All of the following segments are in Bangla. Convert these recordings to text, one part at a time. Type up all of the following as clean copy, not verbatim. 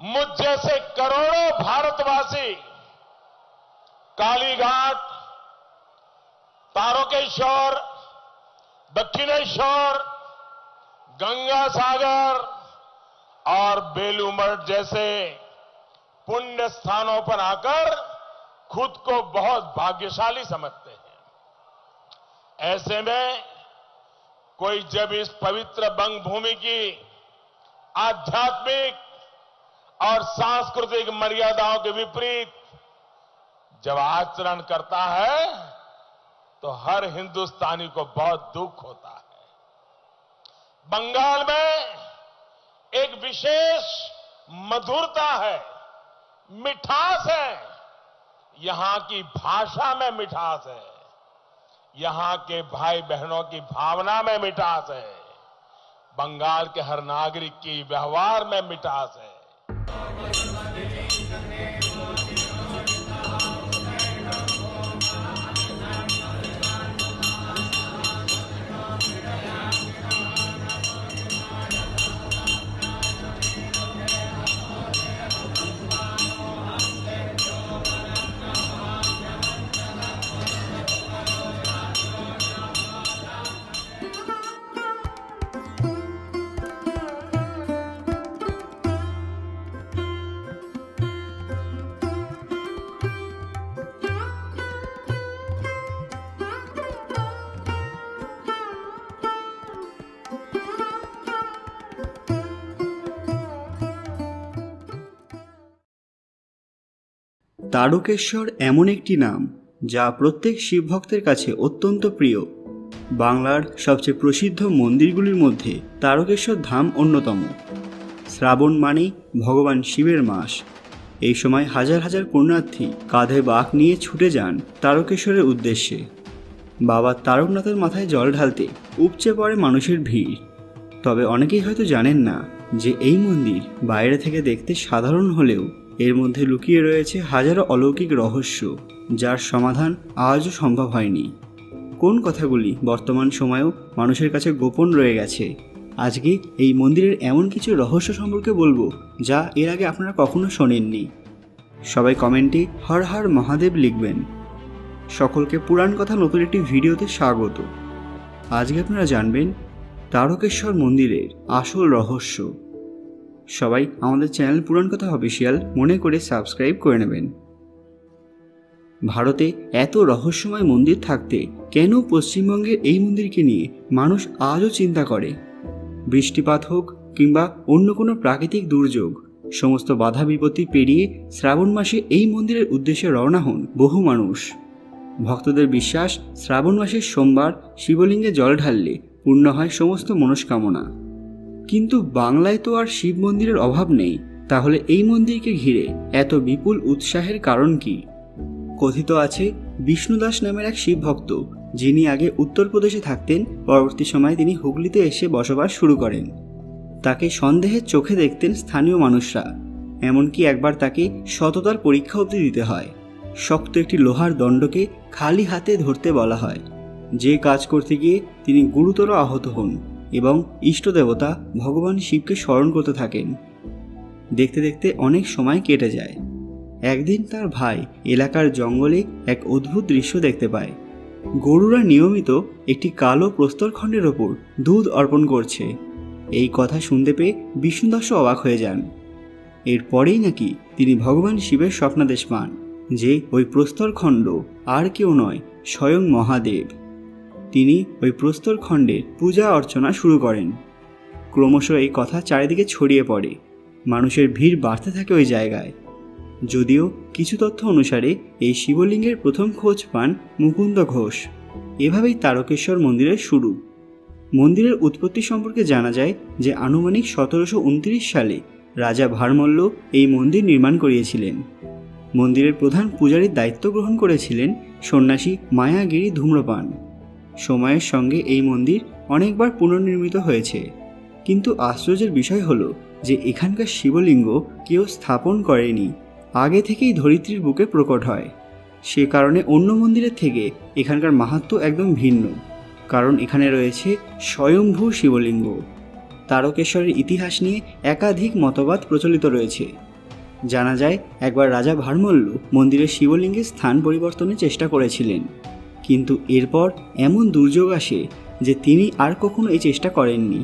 मुझ जैसे करोड़ों भारतवासी कालीघाट, तारकेश्वर, दक्षिणेश्वर, गंगा सागर और बेलूमठ जैसे पुण्य स्थानों पर आकर खुद को बहुत भाग्यशाली समझते हैं। ऐसे में कोई जब इस पवित्र बंग भूमि की आध्यात्मिक और सांस्कृतिक मर्यादाओं के विपरीत जब आचरण करता है तो हर हिंदुस्तानी को बहुत दुख होता है। बंगाल में एक विशेष मधुरता है, मिठास है। यहां की भाषा में मिठास है, यहां के भाई बहनों की भावना में मिठास है, बंगाल के हर नागरिक की व्यवहार में मिठास है। তারকেশ্বর এমন একটি নাম যা প্রত্যেক শিব ভক্তের কাছে অত্যন্ত প্রিয়। বাংলার সবচেয়ে প্রসিদ্ধ মন্দিরগুলির মধ্যে তারকেশ্বর ধাম অন্যতম। শ্রাবণ মানেই ভগবান শিবের মাস। এই সময় হাজার হাজার পুণ্যার্থী কাঁধে বাঁক নিয়ে ছুটে যান তারকেশ্বরের উদ্দেশ্যে। বাবা তারকনাথের মাথায় জল ঢালতে উপচে পড়ে মানুষের ভিড়। তবে অনেকেই হয়তো জানেন না যে এই মন্দির বাইরে থেকে দেখতে সাধারণ হলেও এর মধ্যে লুকিয়ে রয়েছে হাজারো অলৌকিক রহস্য, যার সমাধান আজও সম্ভব হয়নি। কোন কথাগুলি বর্তমান সময়েও মানুষের কাছে গোপন রয়ে গেছে, আজকে এই মন্দিরের এমন কিছু রহস্য সম্পর্কে বলবো যা এর আগে আপনারা কখনো শোনেননি। সবাই কমেন্টে হর হর মহাদেব লিখবেন। সকলকে পুরাণ কথা নতুন একটি ভিডিওতে স্বাগত। আজকে আপনারা জানবেন তারকেশ্বর মন্দিরের আসল রহস্য। সবাই আমাদের চ্যানেল পুরাণ কথা অফিসিয়াল মনে করে সাবস্ক্রাইব করে নেবেন। ভারতে এত রহস্যময় মন্দির থাকতে কেন পশ্চিমবঙ্গের এই মন্দিরকে নিয়ে মানুষ আজও চিন্তা করে? বৃষ্টিপাত হোক কিংবা অন্য কোনো প্রাকৃতিক দুর্যোগ, সমস্ত বাধা বিপত্তি পেরিয়ে শ্রাবণ মাসে এই মন্দিরের উদ্দেশ্যে রওনা হন বহু মানুষ। ভক্তদের বিশ্বাস, শ্রাবণ মাসের সোমবার শিবলিঙ্গে জল ঢাললে পূর্ণ হয় সমস্ত মনস্কামনা। কিন্তু বাংলায় তো আর শিব মন্দিরের অভাব নেই, তাহলে এই মন্দিরকে ঘিরে এত বিপুল উৎসাহের কারণ কি? কথিত আছে বিষ্ণুদাস নামের এক শিব ভক্ত, যিনি আগে উত্তরপ্রদেশে থাকতেন, পরবর্তী সময়ে তিনি হুগলিতে এসে বসবাস শুরু করেন। তাকে সন্দেহের চোখে দেখতেন স্থানীয় মানুষরা, এমনকি একবার তাকে সততার পরীক্ষা অবধি দিতে হয়। শক্ত একটি লোহার দণ্ডকে খালি হাতে ধরতে বলা হয়। যে কাজ করতে গিয়ে তিনি গুরুতর আহত হন এবং ইষ্টদেবতা ভগবান শিবকে স্মরণ করতে থাকেন। দেখতে দেখতে অনেক সময় কেটে যায়। একদিন তার ভাই এলাকার জঙ্গলে এক অদ্ভুত দৃশ্য দেখতে পায়। গরুরা নিয়মিত একটি কালো প্রস্তরখণ্ডের ওপর দুধ অর্পণ করছে। এই কথা শুনতে পেয়ে বিষ্ণুদাসও অবাক হয়ে যান। এরপরেই নাকি তিনি ভগবান শিবের স্বপ্নাদেশ পান যে ওই প্রস্তরখণ্ড আর কেউ নয়, স্বয়ং মহাদেব। তিনি ওই প্রস্তরখণ্ডের পূজা অর্চনা শুরু করেন। ক্রমশ এই কথা চারিদিকে ছড়িয়ে পড়ে, মানুষের ভিড় বাড়তে থাকে ওই জায়গায়। যদিও কিছু তথ্য অনুসারে এই শিবলিঙ্গের প্রথম খোঁজ পান মুকুন্দ ঘোষ। এভাবেই তারকেশ্বর মন্দিরের শুরু। মন্দিরের উৎপত্তি সম্পর্কে জানা যায় যে আনুমানিক 1729 সালে রাজা ভারমল্ল এই মন্দির নির্মাণ করিয়েছিলেন। মন্দিরের প্রধান পূজারীর দায়িত্ব গ্রহণ করেছিলেন সন্ন্যাসী মায়াগিরি ধূম্রপান। সময়ের সঙ্গে এই মন্দির অনেকবার পুনর্নির্মিত হয়েছে, কিন্তু আশ্চর্যের বিষয় হলো যে এখানকার শিবলিঙ্গ কেউ স্থাপন করেনি, আগে থেকেই ধরিত্রীর বুকে প্রকট হয়। সে কারণে অন্য মন্দিরের থেকে এখানকার মাহাত্ম্য একদম ভিন্ন, কারণ এখানে রয়েছে স্বয়ংভূ শিবলিঙ্গ। তারকেশ্বরের ইতিহাস নিয়ে একাধিক মতবাদ প্রচলিত রয়েছে। জানা যায় একবার রাজা ভারমল্ল মন্দিরের শিবলিঙ্গের স্থান পরিবর্তনের চেষ্টা করেছিলেন, কিন্তু এরপর এমন দুর্যোগ আসে যে তিনি আর কখনো এই চেষ্টা করেননি।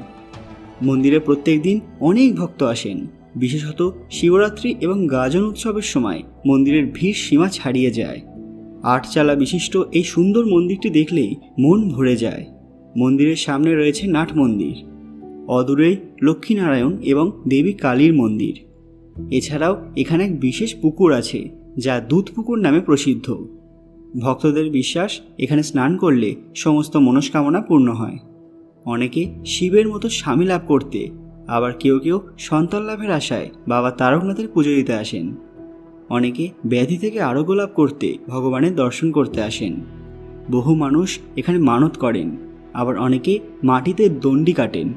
মন্দিরে প্রত্যেক দিন অনেক ভক্ত আসেন, বিশেষত শিবরাত্রি এবং গাজন উৎসবের সময় মন্দিরের ভিড় সীমা ছাড়িয়ে যায়। 8 চালা বিশিষ্ট এই সুন্দর মন্দিরটি দেখলেই মন ভরে যায়। মন্দিরের সামনে রয়েছে নাট মন্দির, অদূরেই লক্ষ্মীনারায়ণ এবং দেবী কালীর মন্দির। এছাড়াও এখানে এক বিশেষ পুকুর আছে যা দুধ পুকুর নামে প্রসিদ্ধ। ভক্তদের বিশ্বাস এখানে স্নান করলে সমস্ত মনস্কামনা পূর্ণ হয়। অনেকে শিবের মতো স্বামী লাভ করতে, আবার কেউ কেউ সন্তান লাভের আশায় বাবা তারকনাথের পুজো দিতে আসেন। অনেকে ব্যাধি থেকে আরোগ্য লাভ করতে ভগবানের দর্শন করতে আসেন। বহু মানুষ এখানে মানত করেন, আবার অনেকে মাটিতে দণ্ডি কাটেন।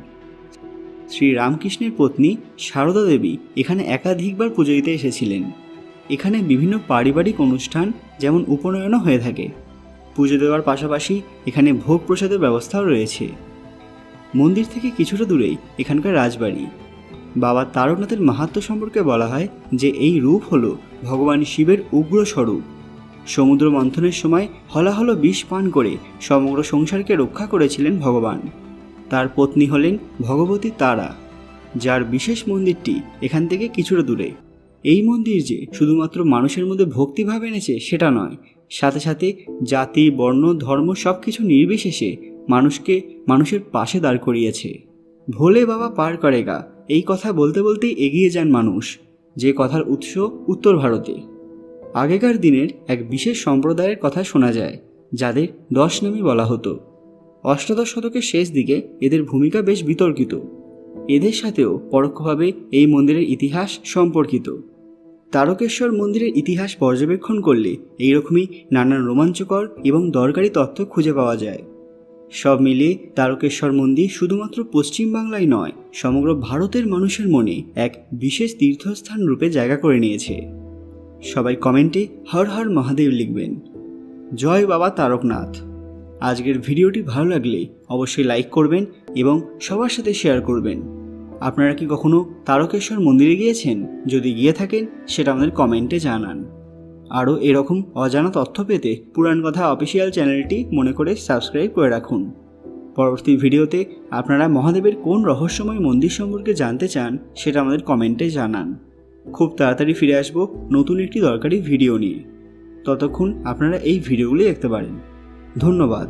শ্রী রামকৃষ্ণের পত্নী সারদা দেবী এখানে একাধিকবার পুজো দিতে এসেছিলেন। এখানে বিভিন্ন পারিবারিক অনুষ্ঠান যেমন উপনয়নও হয়ে থাকে। পুজো দেওয়ার পাশাপাশি এখানে ভোগ প্রসাদের ব্যবস্থাও রয়েছে। মন্দির থেকে কিছুটা দূরেই এখানকার রাজবাড়ি। বাবা তারকনাথের মাহাত্ম্য সম্পর্কে বলা হয় যে এই রূপ হলো ভগবান শিবের উগ্র স্বরূপ। সমুদ্র মন্থনের সময় হলাহল বিষ পান করে সমগ্র সংসারকে রক্ষা করেছিলেন ভগবান। তার পত্নী হলেন ভগবতী তারা, যার বিশেষ মন্দিরটি এখান থেকে কিছুটা দূরে। এই মন্দির যে শুধুমাত্র মানুষের মধ্যে ভক্তিভাব এনেছে সেটা নয়, সাথে সাথে জাতি, বর্ণ, ধর্ম সব কিছু নির্বিশেষে মানুষকে মানুষের পাশে দাঁড় করিয়েছে। ভোলে বাবা পার করেগা, এই কথা বলতে বলতেই এগিয়ে যান মানুষ, যে কথার উৎস উত্তর ভারতে। আগেকার দিনের এক বিশেষ সম্প্রদায়ের কথা শোনা যায়, যাদের 10 নামী বলা হতো। অষ্টাদশ শতকের শেষ দিকে এদের ভূমিকা বেশ বিতর্কিত। এদের সাথেও পরোক্ষভাবে এই মন্দিরের ইতিহাস সম্পর্কিত। তারকেশ্বর মন্দিরের ইতিহাস পর্যবেক্ষণ করলে এইরকমই নানান রোমাঞ্চকর এবং দরকারি তথ্য খুঁজে পাওয়া যায়। সব মিলিয়ে তারকেশ্বর মন্দির শুধুমাত্র পশ্চিমবাংলায় নয়, সমগ্র ভারতের মানুষের মনে এক বিশেষ তীর্থস্থান রূপে জায়গা করে নিয়েছে। সবাই কমেন্টে হর হর মহাদেব লিখবেন। জয় বাবা তারকনাথ। আজকের ভিডিওটি ভালো লাগলে অবশ্যই লাইক করবেন এবং সবার সাথে শেয়ার করবেন। আপনারা কি কখনো তারকেশ্বর মন্দিরে গিয়েছেন? যদি গিয়ে থাকেন সেটা আমাদের কমেন্টে জানান। আরও এরকম অজানা তথ্য পেতে পুরাণ কথা অফিসিয়াল চ্যানেলটি মনে করে সাবস্ক্রাইব করে রাখুন। পরবর্তী ভিডিওতে আপনারা মহাদেবের কোন রহস্যময় মন্দির সম্পর্কে জানতে চান সেটা আমাদের কমেন্টে জানান। খুব তাড়াতাড়ি ফিরে আসব নতুন একটি দরকারি ভিডিও নিয়ে। ততক্ষণ আপনারা এই ভিডিওগুলি দেখতে পারেন। ধন্যবাদ।